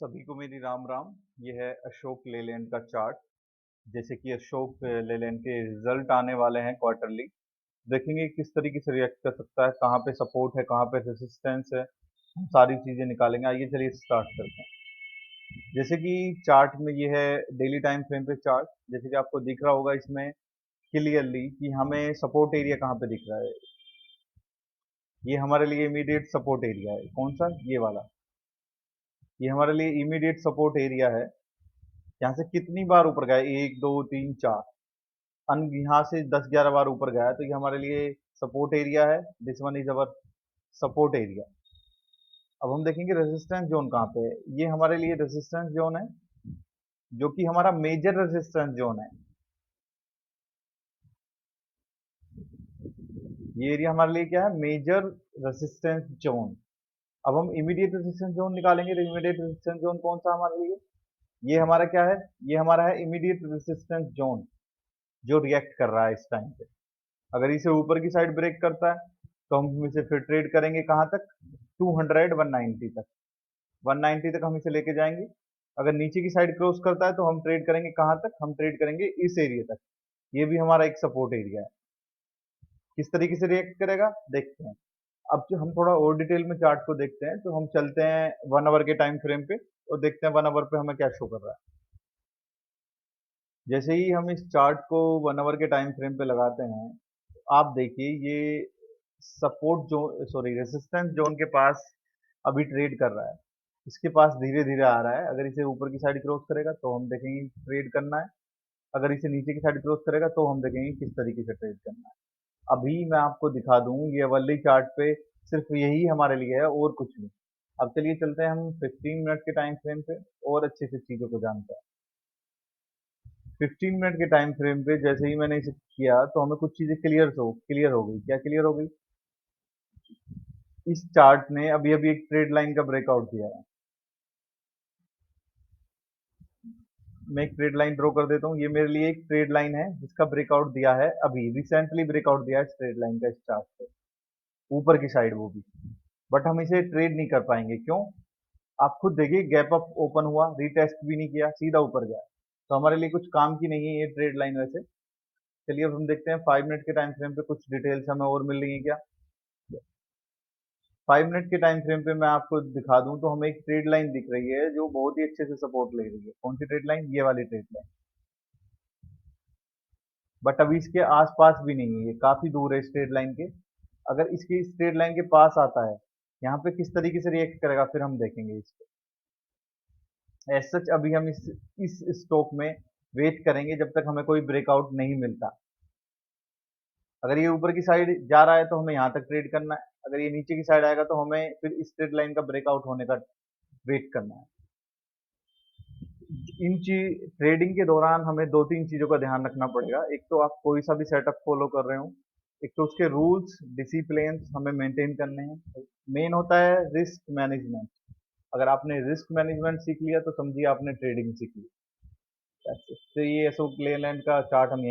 सभी को मेरी राम राम। ये है अशोक लेलैंड का चार्ट। जैसे कि अशोक लेलैंड के रिजल्ट आने वाले हैं क्वार्टरली। देखेंगे किस तरीके से रिएक्ट कर सकता है, कहाँ पे सपोर्ट है, कहाँ पे रेजिस्टेंस है, हम सारी चीजें निकालेंगे। आइए चलिए स्टार्ट करते हैं। जैसे कि चार्ट में ये है डेली टाइम फ्रेम पे चार्ट। जैसे कि आपको दिख रहा होगा इसमें क्लियरली कि हमें सपोर्ट एरिया कहाँ पे दिख रहा है। ये हमारे लिए इमीडिएट सपोर्ट एरिया है। कौन सा? ये वाला। ये हमारे लिए इमीडिएट सपोर्ट एरिया है। यहाँ से कितनी बार ऊपर गया? एक, दो, तीन, चार। यहाँ से 10-11 बार ऊपर गया है, तो ये हमारे लिए सपोर्ट एरिया है। This one is our support area. अब हम देखेंगे रेजिस्टेंस जोन कहाँ पे है। ये हमारे लिए रेजिस्टेंस जोन है, जो कि हमारा मेजर रेजिस्टेंस जोन है। ये एरिया हमारे लिए क्या है? Major resistance zone. अब हम इमीडिएट रेजिस्टेंस जोन निकालेंगे। तो इमीडिएट रेजिस्टेंस जोन कौन सा हमारे लिए? ये हमारा क्या है? ये हमारा है इमीडिएट रेजिस्टेंस जोन, जो रिएक्ट कर रहा है इस टाइम पे। अगर इसे ऊपर की साइड ब्रेक करता है तो हम इसे फिर ट्रेड करेंगे कहाँ तक? 200 190 तक। 190 तक हम इसे लेके जाएंगे। अगर नीचे की साइड क्रॉस करता है तो हम ट्रेड करेंगे कहाँ तक? हम ट्रेड करेंगे इस एरिया तक। ये भी हमारा एक सपोर्ट एरिया है। किस तरीके से रिएक्ट करेगा देखते हैं। अब जो हम थोड़ा और डिटेल में चार्ट को देखते हैं, तो हम चलते हैं 1 आवर के टाइम फ्रेम पे और देखते हैं 1 आवर पे हमें क्या शो कर रहा है। जैसे ही हम इस चार्ट को 1 आवर के टाइम फ्रेम पे लगाते हैं, आप देखिए ये support zone, sorry, resistance zone के पास अभी ट्रेड कर रहा है। इसके पास धीरे धीरे आ रहा है। अगर इसे ऊपर की साइड क्रॉस करेगा तो हम देखेंगे ट्रेड करना है। अगर इसे नीचे की साइड क्रॉस करेगा तो हम देखेंगे किस तरीके से ट्रेड करना है। अभी मैं आपको दिखा दूं, ये वाली चार्ट पे सिर्फ यही हमारे लिए है और कुछ नहीं। अब चलिए चलते हैं हम 15 मिनट के टाइम फ्रेम पे और अच्छे से चीजों को जानते हैं। 15 मिनट के टाइम फ्रेम पे जैसे ही मैंने इसे किया तो हमें कुछ चीजें क्लियर हो गई। क्या क्लियर हो गई? इस चार्ट ने अभी अभी एक ट्रेड लाइन का ब्रेकआउट दिया है। मैं एक ट्रेड लाइन ड्रॉ कर देता हूँ। ये मेरे लिए एक ट्रेड लाइन है जिसका ब्रेकआउट दिया है, अभी रिसेंटली ब्रेकआउट दिया है इस ट्रेड लाइन का, इस चार्ट पे ऊपर की साइड, वो भी। बट हम इसे ट्रेड नहीं कर पाएंगे। क्यों? आप खुद देखिए, गैप अप ओपन हुआ, रीटेस्ट भी नहीं किया, सीधा ऊपर गया। तो हमारे लिए कुछ काम की नहीं है ये ट्रेड लाइन वैसे। चलिए अब हम देखते हैं 5 मिनट के टाइम फ्रेम पे कुछ डिटेल्स हमें और मिल रही है क्या। 5 मिनट के टाइम फ्रेम पे मैं आपको दिखा दूं तो हमें एक ट्रेड लाइन दिख रही है जो बहुत ही अच्छे से सपोर्ट ले रही है। कौन सी ट्रेड लाइन? ये वाली ट्रेड लाइन। बट अभी इसके आसपास भी नहीं है, ये काफी दूर है इस ट्रेड लाइन के। अगर इसकी इस ट्रेड लाइन के पास आता है, यहाँ पे किस तरीके से रिएक्ट करेगा फिर हम देखेंगे इसको। एज सच अभी हम इस स्टॉक में वेट करेंगे जब तक हमें कोई ब्रेकआउट नहीं मिलता। अगर ये ऊपर की साइड जा रहा है तो हमें यहाँ तक ट्रेड करना है। अगर ये नीचे की साइड आएगा तो हमें फिर इस ट्रेड लाइन का ब्रेकआउट होने का वेट करना है। इन चीज ट्रेडिंग के दौरान हमें दो तीन चीजों का ध्यान रखना पड़ेगा। एक तो आप कोई सा भी सेटअप फॉलो कर रहे हो, एक तो उसके रूल्स डिसिप्लिन हमें मेंटेन करने हैं। मेन होता है रिस्क मैनेजमेंट। अगर आपने रिस्क मैनेजमेंट सीख लिया तो समझिए आपने ट्रेडिंग सीख ली। तो ये अशोक लेलैंड का चार्ट हम यहीं